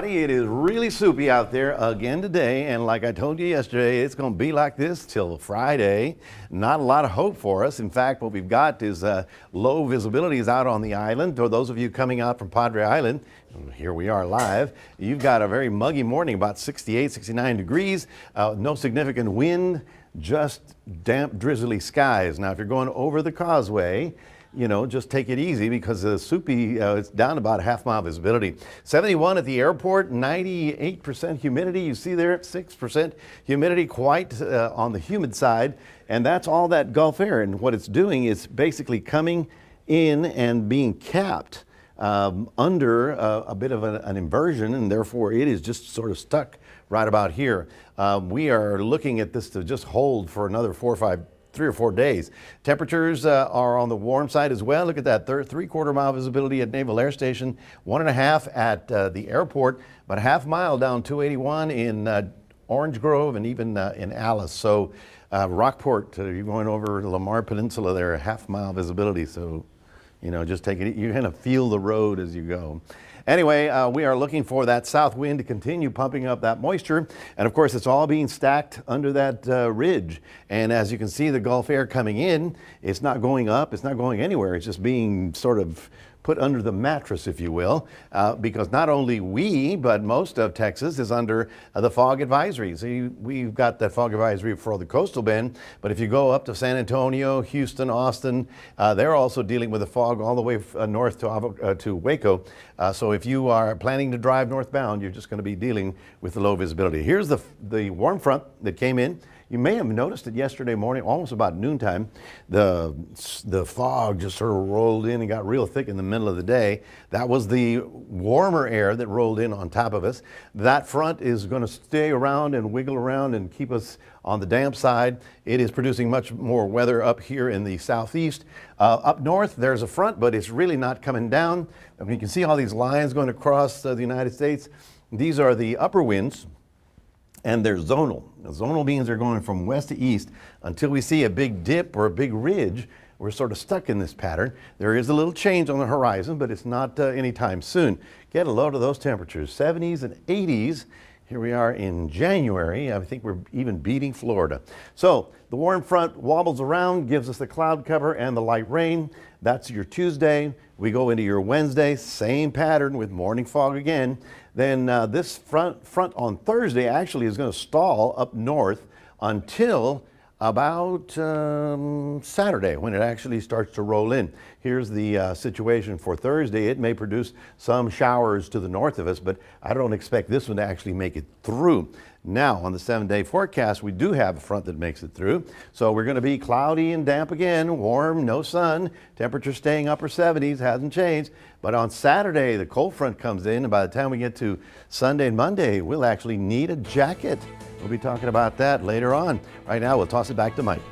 It is really soupy out there again today, and like I told you yesterday, it's going to be like this till Friday. Not a lot of hope for us. In fact, what we've got is low visibility is out on the island. For those of you coming out from Padre Island, here we are live. You've got a very muggy morning, about 68, 69 degrees. No significant wind, just damp, drizzly skies. Now, if you're going over the causeway, just take it easy because the Soupy it's down about a half-mile visibility. 71 at the airport, 98% humidity. You see there, 6% humidity, quite on the humid side. And that's all that Gulf air. And what it's doing is basically coming in and being capped under a bit of an inversion, and therefore it is just sort of stuck right about here. We are looking at this to just hold for another 3 or 4 days. Temperatures are on the warm side as well. Look at that, 3/4 mile visibility at Naval Air Station, 1.5 at the airport, but a half-mile down 281 in Orange Grove and even in Alice. So Rockport, you're going over Lamar Peninsula there, a half-mile visibility. So, just take it, you're gonna feel the road as you go. Anyway, we are looking for that south wind to continue pumping up that moisture. And of course, it's all being stacked under that ridge. And as you can see, the Gulf air coming in, it's not going up, it's not going anywhere. It's just being sort of put under the mattress, if you will, because not only we, but most of Texas is under the fog advisory. So we've got that fog advisory for the coastal bend, but if you go up to San Antonio, Houston, Austin, they're also dealing with the fog all the way north to Waco. So if you are planning to drive northbound, you're just going to be dealing with the low visibility. Here's the warm front that came in. You may have noticed it yesterday morning, almost about noontime. The fog just sort of rolled in and got real thick in the middle of the day. That was the warmer air that rolled in on top of us. That front is going to stay around and wiggle around and keep us on the damp side. It is producing much more weather up here in the southeast. Up north, there's a front, but it's really not coming down. I mean, you can see all these lines going across the United States. These are the upper winds, and they're zonal. The zonal means they're going from west to east. Until we see a big dip or a big ridge, we're sort of stuck in this pattern. There is a little change on the horizon, but it's not anytime soon. Get a load of those temperatures, 70s and 80s. Here we are in January. I think we're even beating Florida. So the warm front wobbles around, gives us the cloud cover and the light rain. That's your Tuesday. We go into your Wednesday, same pattern with morning fog again. Then this front on Thursday actually is going to stall up north until about Saturday, when it actually starts to roll in. Here's the situation for Thursday. It may produce some showers to the north of us, but I don't expect this one to actually make it through. Now, on the 7-day forecast, we do have a front that makes it through. So we're going to be cloudy and damp again, warm, no sun, temperature staying upper 70s, hasn't changed. But on Saturday, the cold front comes in, and by the time we get to Sunday and Monday, we'll actually need a jacket. We'll be talking about that later on. Right now, we'll toss it back to Mike.